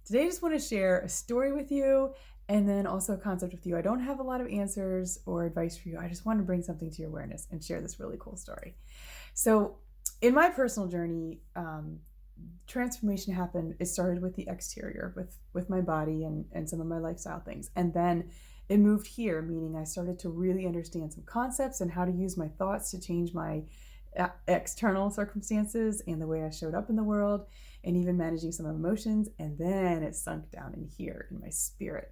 Today, I just want to share a story with you and then also a concept with you. I don't have a lot of answers or advice for you. I just want to bring something to your awareness and share this really cool story. So, in my personal journey, transformation happened. It started with the exterior, with my body and some of my lifestyle things, and then it moved here, meaning I started to really understand some concepts and how to use my thoughts to change my external circumstances and the way I showed up in the world, and even managing some emotions. And then it sunk down in here in my spirit.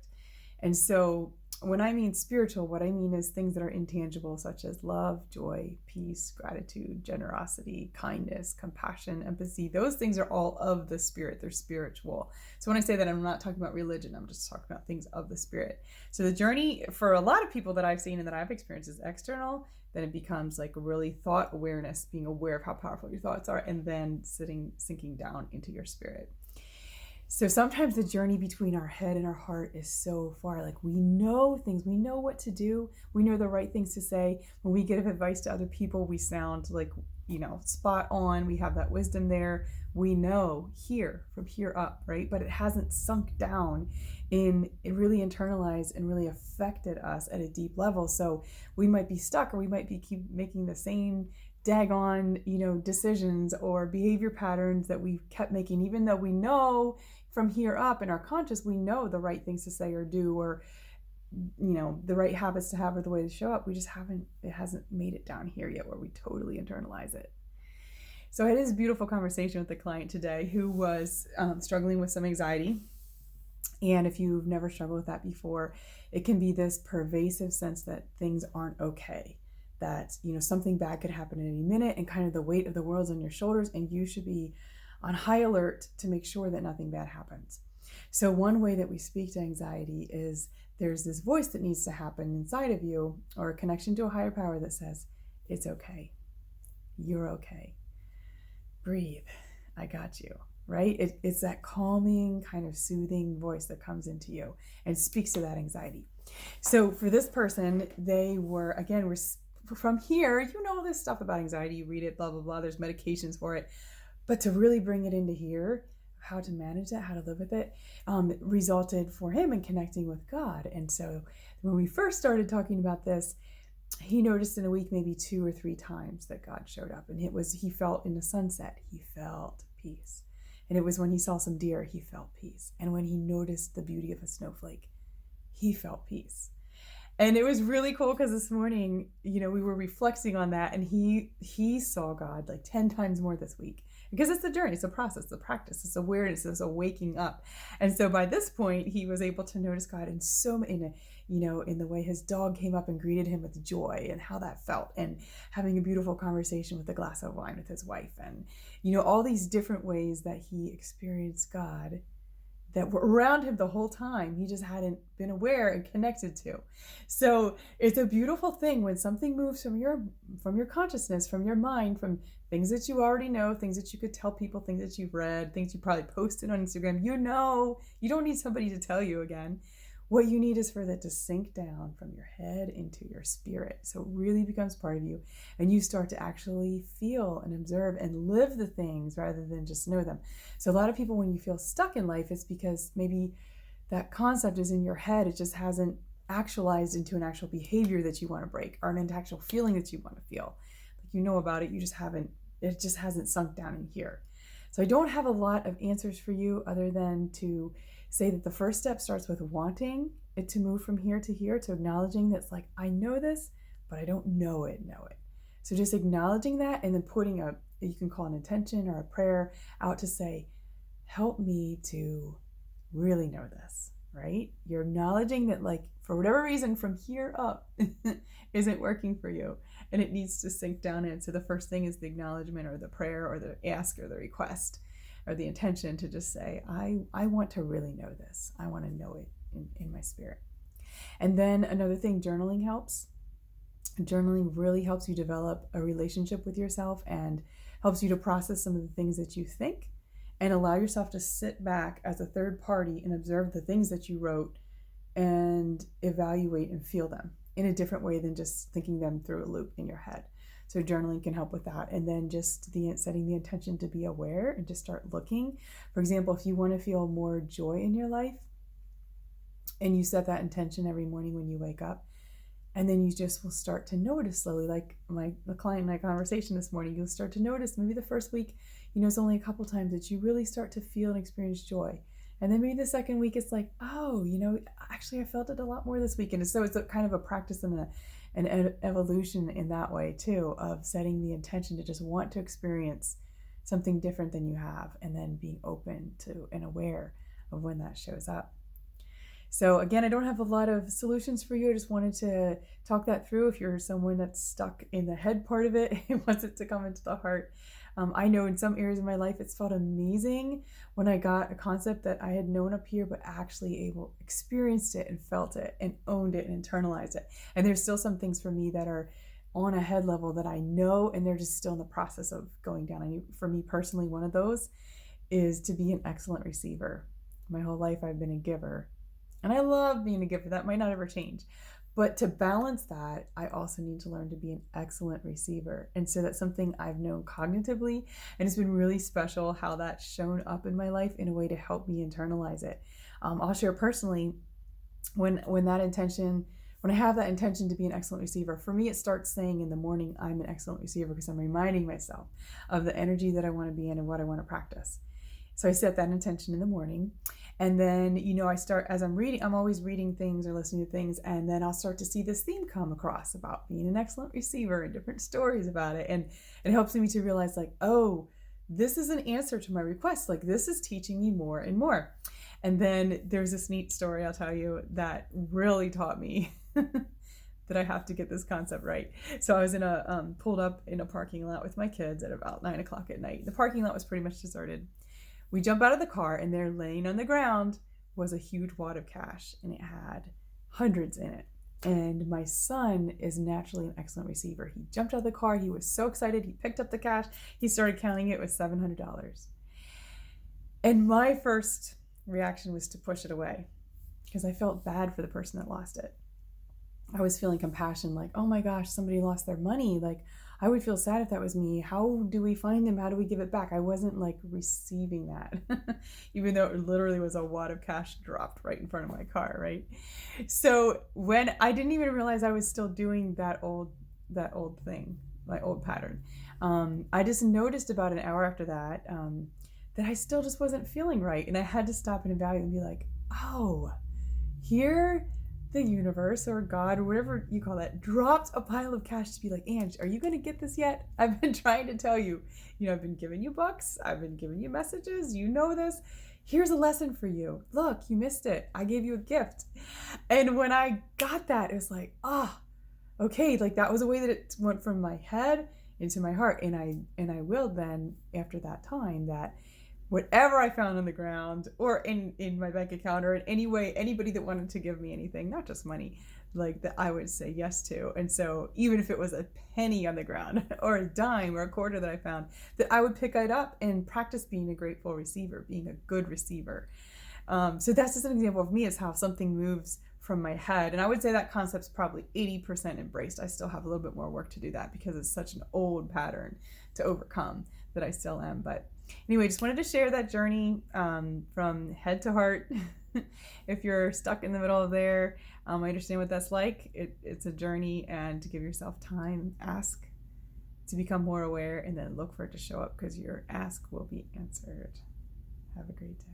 And so when I mean spiritual, what I mean is things that are intangible, such as love, joy, peace, gratitude, generosity, kindness, compassion, empathy. Those things are all of the spirit. They're spiritual. So when I say that, I'm not talking about religion. I'm just talking about things of the spirit. So the journey for a lot of people that I've seen and that I've experienced is external. Then it becomes like a really thought awareness, being aware of how powerful your thoughts are, and then sinking down into your spirit. So sometimes the journey between our head and our heart is so far. Like, we know things, we know what to do, we know the right things to say. When we give advice to other people, we sound like, spot on. We have that wisdom there. We know from here up, right? But it hasn't sunk down it really internalized and really affected us at a deep level. So we might be stuck, or we might be keep making the same daggone, decisions or behavior patterns that we've kept making, even though we know from here up in our conscious, we know the right things to say or do, or, the right habits to have or the way to show up. It hasn't made it down here yet where we totally internalize it. So I had this beautiful conversation with a client today who was struggling with some anxiety. And if you've never struggled with that before, it can be this pervasive sense that things aren't okay, that, something bad could happen at any minute, and kind of the weight of the world's on your shoulders, and you should be on high alert to make sure that nothing bad happens. So one way that we speak to anxiety is there's this voice that needs to happen inside of you, or a connection to a higher power that says, it's okay. You're okay. Breathe. I got you. Right? It's that calming, kind of soothing voice that comes into you and speaks to that anxiety. So for this person, we're from here, all this stuff about anxiety, you read it, blah, blah, blah, there's medications for it. But to really bring it into here, how to manage that, how to live with it, resulted for him in connecting with God. And so when we first started talking about this, he noticed in a week maybe 2 or 3 times that God showed up. And he felt in the sunset, he felt peace. And it was when he saw some deer, he felt peace. And when he noticed the beauty of a snowflake, he felt peace. And it was really cool because this morning, we were reflecting on that, and he saw God like 10 times more this week, because it's a journey, it's a process, it's a practice, it's awareness, it's a waking up. And so by this point, he was able to notice God in the way his dog came up and greeted him with joy, and how that felt, and having a beautiful conversation with a glass of wine with his wife, and all these different ways that he experienced God that were around him the whole time. He just hadn't been aware and connected to. So it's a beautiful thing when something moves from your consciousness, from your mind, from things that you already know, things that you could tell people, things that you've read, things you probably posted on Instagram. You don't need somebody to tell you again. What you need is for that to sink down from your head into your spirit. So it really becomes part of you, and you start to actually feel and observe and live the things rather than just know them. So a lot of people, when you feel stuck in life, it's because maybe that concept is in your head. It just hasn't actualized into an actual behavior that you want to break, or an actual feeling that you want to feel. Like about it, it just hasn't sunk down in here. So I don't have a lot of answers for you other than to say that the first step starts with wanting it to move from here to here, to acknowledging that's like, I know this, but I don't know it. So just acknowledging that, and then putting you can call an intention or a prayer out to say, help me to really know this, right? You're acknowledging that, like, for whatever reason, from here up isn't working for you, and it needs to sink down in. So the first thing is the acknowledgement, or the prayer, or the ask, or the request, or the intention to just say, I want to really know this. I want to know it in my spirit. And then another thing, journaling helps. Journaling really helps you develop a relationship with yourself, and helps you to process some of the things that you think, and allow yourself to sit back as a third party and observe the things that you wrote, and evaluate and feel them in a different way than just thinking them through a loop in your head. So journaling can help with that. And then just setting the intention to be aware and just start looking. For example, if you want to feel more joy in your life and you set that intention every morning when you wake up, and then you just will start to notice slowly, like the client in my conversation this morning, you'll start to notice maybe the first week, it's only a couple times that you really start to feel and experience joy. And then maybe the second week, it's like, oh, actually I felt it a lot more this week. And so it's a kind of a practice and an evolution in that way too, of setting the intention to just want to experience something different than you have, and then being open to and aware of when that shows up. So again, I don't have a lot of solutions for you. I just wanted to talk that through. If you're someone that's stuck in the head part of it and wants it to come into the heart. I know in some areas of my life, it's felt amazing when I got a concept that I had known up here, but actually experienced it and felt it and owned it and internalized it. And there's still some things for me that are on a head level that I know, and they're just still in the process of going down. And for me personally, one of those is to be an excellent receiver. My whole life, I've been a giver. And I love being a giver. That might not ever change. But to balance that, I also need to learn to be an excellent receiver. And so that's something I've known cognitively. And it's been really special how that's shown up in my life in a way to help me internalize it. I'll share personally, when I have that intention to be an excellent receiver, for me, it starts saying in the morning, I'm an excellent receiver, because I'm reminding myself of the energy that I want to be in and what I want to practice. So I set that intention in the morning. And then, I start, as I'm reading, I'm always reading things or listening to things, and then I'll start to see this theme come across about being an excellent receiver and different stories about it. And it helps me to realize, like, oh, this is an answer to my request. Like, this is teaching me more and more. And then there's this neat story I'll tell you that really taught me that I have to get this concept right. So I was pulled up in a parking lot with my kids at about 9:00 at night. The parking lot was pretty much deserted. We jump out of the car, and there, laying on the ground, was a huge wad of cash, and it had hundreds in it. And my son is naturally an excellent receiver. He jumped out of the car. He was so excited. He picked up the cash. He started counting it. It was $700. And my first reaction was to push it away, because I felt bad for the person that lost it. I was feeling compassion, like, oh my gosh, somebody lost their money. Like, I would feel sad if that was me. How do we find them? How do we give it back? I wasn't like receiving that, even though it literally was a wad of cash dropped right in front of my car, right? So when I didn't even realize I was still doing that old thing, my old pattern. I just noticed about an hour after that, that I still just wasn't feeling right. And I had to stop and evaluate and be like, oh, here the universe or God or whatever you call that dropped a pile of cash to be like, Ange, are you going to get this yet? I've been trying to tell you, I've been giving you books. I've been giving you messages. You know this. Here's a lesson for you. Look, you missed it. I gave you a gift. And when I got that, it was like, okay. Like, that was a way that it went from my head into my heart. And I willed then, after that time, that whatever I found on the ground or in my bank account or in any way, anybody that wanted to give me anything, not just money, like, that I would say yes to. And so even if it was a penny on the ground or a dime or a quarter that I found, that I would pick it up and practice being a grateful receiver, being a good receiver. So that's just an example of me, is how something moves from my head. And I would say that concept's probably 80% embraced. I still have a little bit more work to do that, because it's such an old pattern to overcome that I still am. But anyway, just wanted to share that journey from head to heart. If you're stuck in the middle of there, I understand what that's like. It's a journey, and to give yourself time, ask to become more aware, and then look for it to show up, because your ask will be answered. Have a great day.